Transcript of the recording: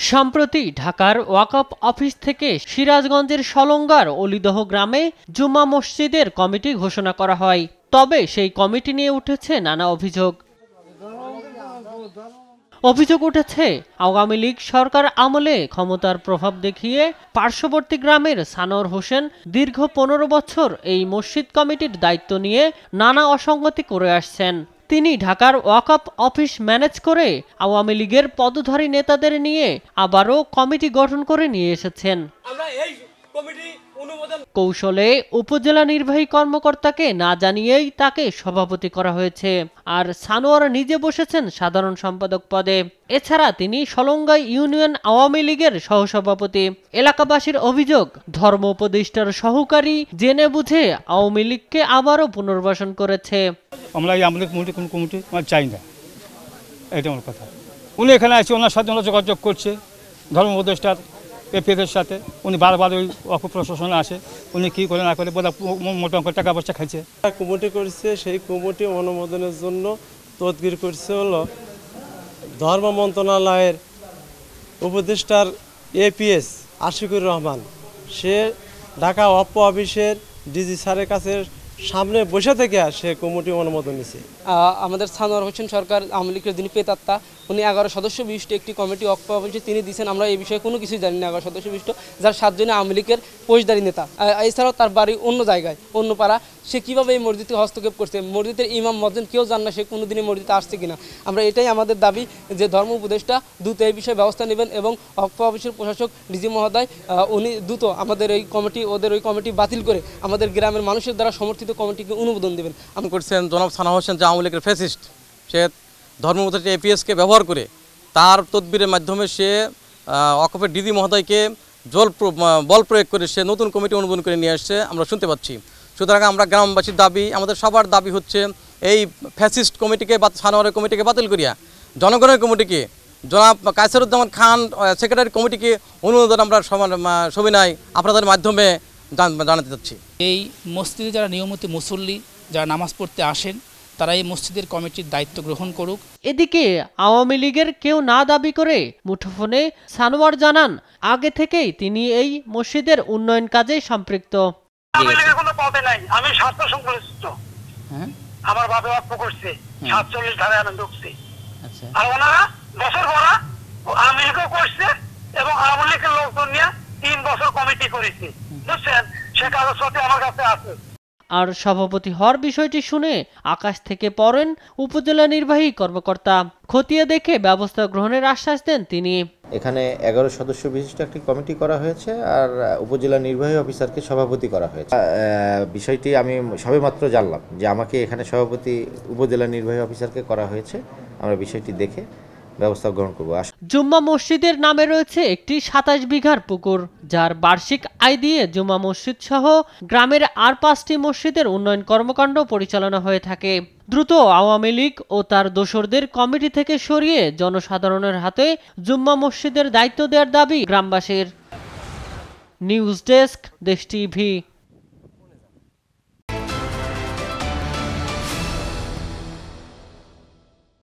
সম্প্রতি ঢাকার ওয়াকফ অফিস থেকে সিরাজগঞ্জের সলঙ্গার অলিদহ গ্রামে জুম্মা মসজিদের কমিটি ঘোষণা করা হয়। তবে সেই কমিটি নিয়ে উঠেছে নানা অভিযোগ। অভিযোগ উঠেছে আওয়ামী লীগ সরকার আমলে ক্ষমতার প্রভাব দেখিয়ে পার্শ্ববর্তী গ্রামের সানোয়ার হোসেন দীর্ঘ ১৫ বছর এই মসজিদ কমিটির দায়িত্ব নিয়ে নানা অসঙ্গতি করে আসছেন। তিনি ঢাকার ওয়াকফ অফিস ম্যানেজ করে আওয়ামী লীগের পদধারী নেতাদের নিয়ে আবারও কমিটি গঠন করে নিয়ে এসেছেন। কৌশলে উপজেলা নির্বাহী কর্মকর্তাকে না জানিয়েই তাকে সভাপতি করা হয়েছে, আর সানোয়ার নিজে বসেছেন সাধারণ সম্পাদক পদে। এছাড়া তিনি সলঙ্গা ইউনিয়ন আওয়ামী লীগের সহসভাপতি। এলাকাবাসীর অভিযোগ, ধর্ম উপদেষ্টার সহকারী জেনে বুঝে আওয়ামী লীগকে আবারও পুনর্বাসন করেছে। আমরা এই আওয়ামী লীগ কমিটি চাই না, এটা আমার কথা। উনি এখানে আছে, ওনার সাথে যোগাযোগ করছে ধর্ম উপদেষ্টার এপিএফের সাথে। উনি বারবার ওই ওয়াকফ প্রশাসনে আসে, উনি কী করে না করে বোধ মোটা অঙ্কের টাকা পয়সা খাইছে। কমিটি করছে, সেই কমিটি অনুমোদনের জন্য তদবির করছে হলো ধর্ম মন্ত্রণালয়ের উপদেষ্টার এপিএস আশিকুর রহমান। সে ঢাকা ওয়াকফ অফিসের ডিজি স্যারের কাছে সামনে বসে থেকে সে কমিটি অনুমোদন নিছে। আমাদের সানোয়ার হোসেন সরকার আওয়ামী লীগের যিনি পেতাত্তা, উনি 11 সদস্য বিশিষ্ট একটি কমিটি ওয়াকফ অফিসে তিনি দিয়েছেন। আমরা এই বিষয়ে কোনো কিছুই জানি না। 11 সদস্য বিশিষ্ট, যার 7 জনে আওয়ামী লীগের ফৌজদারি নেতা। এছাড়াও তার বাড়ি অন্য জায়গায়, অন্য পাড়া। সে কীভাবে এই মসজিদে হস্তক্ষেপ করছে, মসজিদের ইমাম মসজিদ কেউ জান না সে কোনোদিনই মসজিদে আসছে কিনা। আমরা এটাই আমাদের দাবি যে ধর্ম উপদেষ্টা দ্রুত এই বিষয়ে ব্যবস্থা নেবেন এবং ওয়াকফ অফিসের প্রশাসক ডিজি মহোদয় উনি দ্রুত আমাদের এই কমিটি, ওদের ওই কমিটি বাতিল করে আমাদের গ্রামের মানুষের দ্বারা সমর্থিত কমিটিকে অনুমোদন দেবেন। আমি করছেন জনাব সানোয়ার হোসেন যে আওয়ামী লীগের ফ্যাসিস্ট, সে ধর্ম উপদেষ্টা এপিএসকে ব্যবহার করে তার তদবিরের মাধ্যমে সে ওয়াকফের ডিজি মহোদয়কে বল প্রয়োগ করে সে নতুন কমিটি অনুমোদন করে নিয়ে আসছে, আমরা শুনতে পাচ্ছি। সুতরাং আমরা গ্রামবাসীর দাবি, আমাদের সবার দাবি হচ্ছে এই ফ্যাসিস্ট কমিটিকে বা সানোয়ারের কমিটিকে বাতিল করিয়া জনগণের কমিটিকে, জনাব কায়সারুজ্জামান খান সেক্রেটারি কমিটিকে অনুমোদন আমরা সবিনয় আপনাদের মাধ্যমে জানাতে চাচ্ছি। এই মসজিদে যারা নিয়মিত মুসল্লি যারা নামাজ পড়তে আসেন তারা এই মসজিদের কমিটির দায়িত্ব গ্রহণ করুক। এদিকে আওয়ামী লীগের কেউ না দাবি করে মুঠোফোনে সানোয়ার জানান আগে থেকেই তিনি এই মসজিদের উন্নয়ন কাজে সম্পৃক্ত। আমি স্বাস্থ্য সংশ্লিষ্ট, আমার বাবা ওয়াকফ করছে 47 ধারায় আমি ঢুকছি। আর ওনারা বছর ভরা আওয়ামী লীগও করছে এবং আওয়ামী লীগের লোকজন নিয়ে 3 বছর কমিটি করেছে, বুঝছেন? সে কাগজপত্র আমার কাছে আছে। আর সভাপতি হওয়ার বিষয়টি শুনে আকাশ থেকে পড়েন উপজেলা নির্বাহী কর্মকর্তা। খতিয়ে দেখে ব্যবস্থা গ্রহণের আশ্বাস দেন তিনি। এখানে 11 সদস্য বিশিষ্ট একটি কমিটি করা হয়েছে আর উপজেলা নির্বাহী অফিসারকে সভাপতি করা হয়েছে। বিষয়টি আমি সবেমাত্র জানলাম যে আমাকে এখানে সভাপতি উপজেলা নির্বাহী অফিসারকে করা হয়েছে। আমরা বিষয়টি দেখে ব্যবস্থা গ্রহণ করব। জুম্মা মসজিদের নামে রয়েছে একটি 27 বিঘার পুকুর, যার বার্ষিক আয় দিয়ে জুম্মা মসজিদ সহ গ্রামের আর 5টি মসজিদের উন্নয়ন কর্মকাণ্ড পরিচালনা হয়ে থাকে। দ্রুত আওয়ামী লীগ ও তার দোসরদের কমিটি থেকে সরিয়ে জনসাধারণের হাতে জুম্মা মসজিদের দায়িত্ব দেওয়ার দাবি গ্রামবাসীর। নিউজ ডেস্ক, দেশ টিভি।